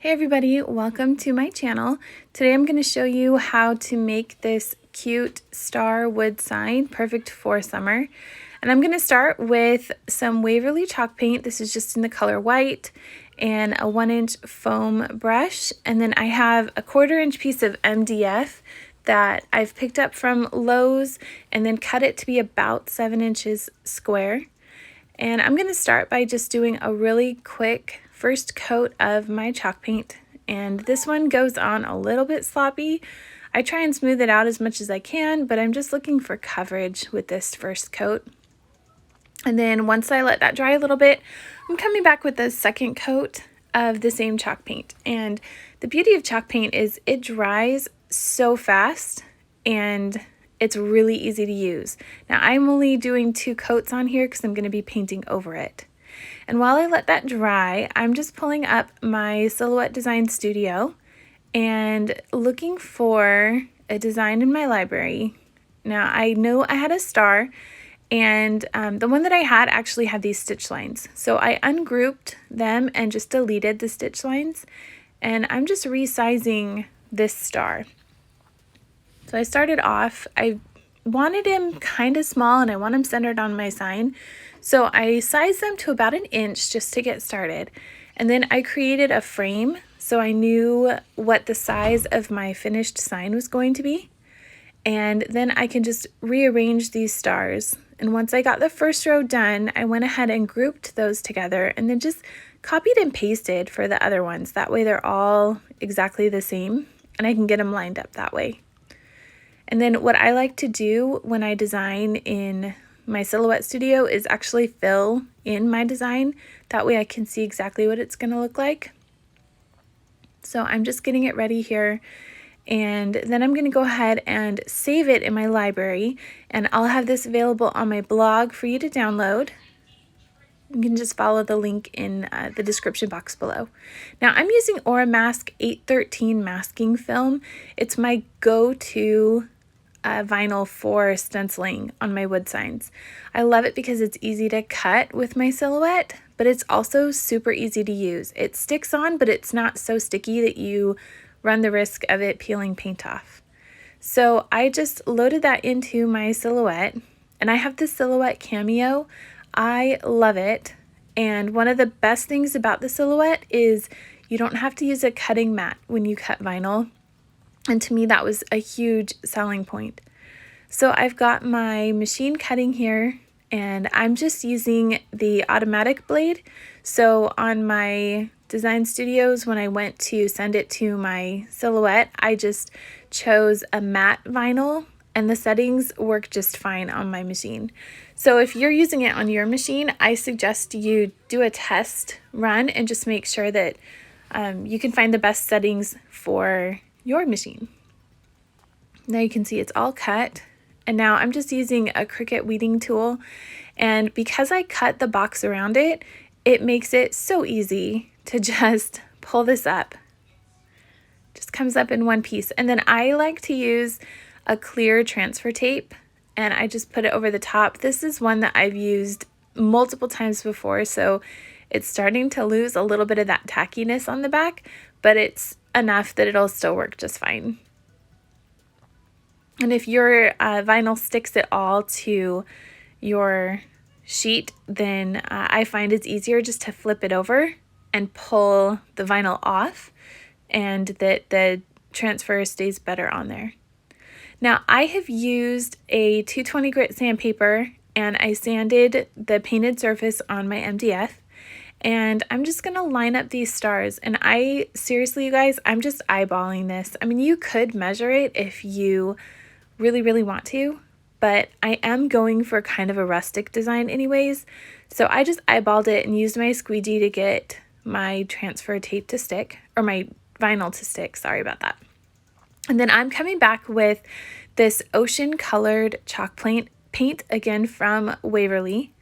Hey everybody, welcome to my channel. Today I'm going to show you how to make this cute star wood sign, perfect for summer. And I'm going to start with some Waverly chalk paint. This is just in the color white, and a 1-inch foam brush. And then I have a 1/4-inch piece of MDF that I've picked up from Lowe's and then cut it to be about 7 inches square. And I'm going to start by just doing a really quick first coat of my chalk paint, and this one goes on a little bit sloppy. I try and smooth it out as much as I can, but I'm just looking for coverage with this first coat. And then once I let that dry a little bit, I'm coming back with the second coat of the same chalk paint. And the beauty of chalk paint is it dries so fast and it's really easy to use. Now I'm only doing 2 coats on here because I'm going to be painting over it. And while I let that dry, I'm just pulling up my Silhouette Design Studio and looking for a design in my library. Now I know I had a star, and the one that I had actually had these stitch lines. So I ungrouped them and just deleted the stitch lines, and I'm just resizing this star. So I started off, I wanted him kind of small and I want him centered on my sign. So I sized them to about 1 inch just to get started. And then I created a frame so I knew what the size of my finished sign was going to be. And then I can just rearrange these stars. And once I got the first row done, I went ahead and grouped those together and then just copied and pasted for the other ones. That way they're all exactly the same and I can get them lined up that way. And then what I like to do when I design in my Silhouette Studio is actually fill in my design. That way I can see exactly what it's going to look like. So I'm just getting it ready here. And then I'm going to go ahead and save it in my library. And I'll have this available on my blog for you to download. You can just follow the link in the description box below. Now I'm using Oramask 813 masking film. It's my go-to vinyl for stenciling on my wood signs. I love it because it's easy to cut with my Silhouette, but it's also super easy to use. It sticks on, but it's not so sticky that you run the risk of it peeling paint off. So I just loaded that into my Silhouette, and I have the Silhouette Cameo. I love it, and one of the best things about the Silhouette is you don't have to use a cutting mat when you cut vinyl. And to me, that was a huge selling point. So I've got my machine cutting here, and I'm just using the automatic blade. So on my design studios, when I went to send it to my Silhouette, I just chose a matte vinyl, and the settings work just fine on my machine. So if you're using it on your machine, I suggest you do a test run and just make sure that you can find the best settings for your machine. Now you can see it's all cut, and now I'm just using a Cricut weeding tool, and because I cut the box around it, it makes it so easy to just pull this up. Just comes up in one piece. And then I like to use a clear transfer tape, and I just put it over the top. This is one that I've used multiple times before, so it's starting to lose a little bit of that tackiness on the back, but it's enough that it'll still work just fine. And if your vinyl sticks at all to your sheet, then I find it's easier just to flip it over and pull the vinyl off, and that the transfer stays better on there. Now I have used a 220 grit sandpaper, and I sanded the painted surface on my MDF. And I'm just going to line up these stars, and I seriously, you guys, I'm just eyeballing this. I mean, you could measure it if you really want to, but I am going for kind of a rustic design anyways. So I just eyeballed it and used my squeegee to get my transfer tape to stick, or my vinyl to stick, sorry about that. And then I'm coming back with this ocean colored chalk paint again from Waverly,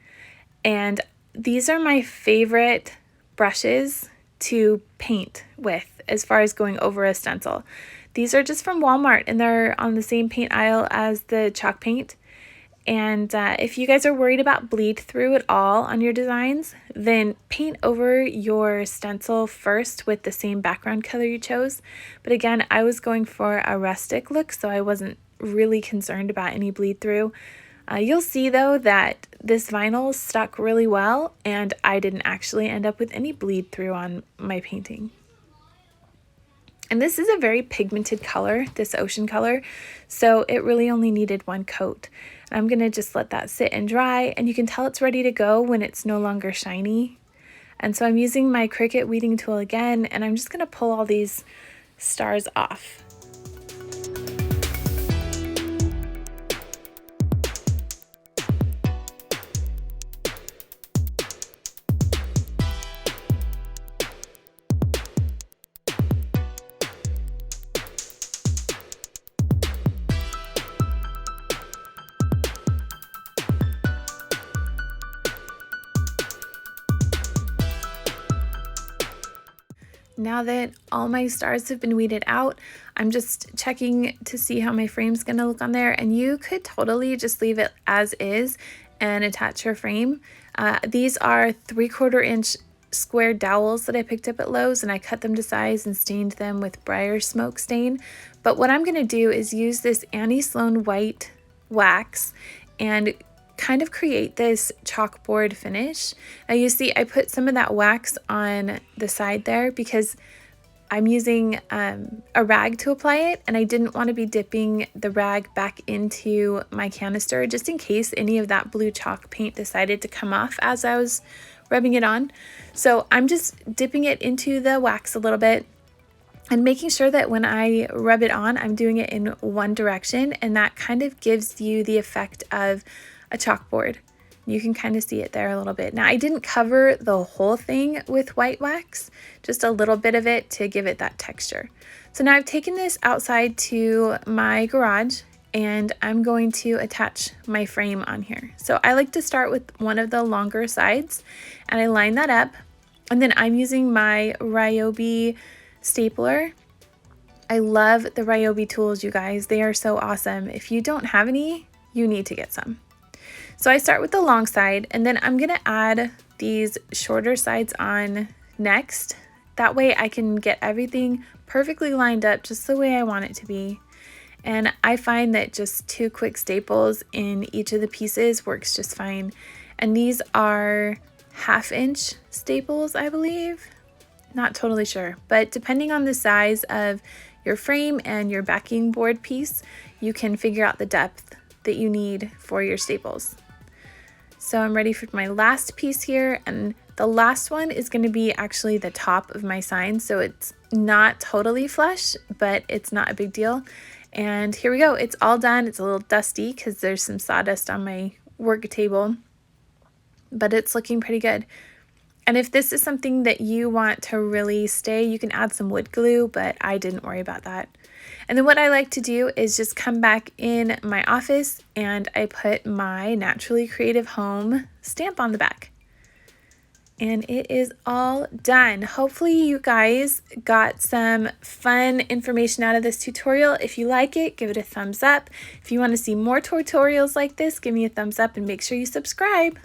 and these are my favorite brushes to paint with as far as going over a stencil. These are just from Walmart, and they're on the same paint aisle as the chalk paint. And if you guys are worried about bleed through at all on your designs, then paint over your stencil first with the same background color you chose. But again, I was going for a rustic look, so I wasn't really concerned about any bleed through. You'll see though that this vinyl stuck really well, and I didn't actually end up with any bleed through on my painting. And this is a very pigmented color, this ocean color, so it really only needed one coat. I'm going to just let that sit and dry, and you can tell it's ready to go when it's no longer shiny. And so I'm using my Cricut weeding tool again, and I'm just going to pull all these stars off. Now that all my stars have been weeded out, I'm just checking to see how my frame's gonna look on there, and you could totally just leave it as is and attach your frame. These are 3/4 inch square dowels that I picked up at Lowe's, and I cut them to size and stained them with Briarsmoke stain. But what I'm gonna do is use this Annie Sloan white wax and kind of create this chalkboard finish. Now you see I put some of that wax on the side there because I'm using a rag to apply it, and I didn't want to be dipping the rag back into my canister just in case any of that blue chalk paint decided to come off as I was rubbing it on. So I'm just dipping it into the wax a little bit and making sure that when I rub it on, I'm doing it in one direction, and that kind of gives you the effect of a chalkboard. You can kind of see it there a little bit. Now I didn't cover the whole thing with white wax, just a little bit of it to give it that texture. So now I've taken this outside to my garage, and I'm going to attach my frame on here. So I like to start with one of the longer sides, and I line that up, and then I'm using my RYobi stapler. I love the RYobi tools, you guys. They are so awesome. If you don't have any, you need to get some. So I start with the long side, and then I'm gonna add these shorter sides on next. That way I can get everything perfectly lined up just the way I want it to be. And I find that just 2 quick staples in each of the pieces works just fine. And these are 1/2 inch staples, I believe. Not totally sure, but depending on the size of your frame and your backing board piece, you can figure out the depth that you need for your staples. So I'm ready for my last piece here, and the last one is going to be actually the top of my sign, so it's not totally flush, but it's not a big deal. And here we go, it's all done. It's a little dusty because there's some sawdust on my work table, but it's looking pretty good. And if this is something that you want to really stay, you can add some wood glue, but I didn't worry about that. And then what I like to do is just come back in my office and I put my Naturally Creative Home stamp on the back. And it is all done. Hopefully you guys got some fun information out of this tutorial. If you like it, give it a thumbs up. If you want to see more tutorials like this, give me a thumbs up and make sure you subscribe.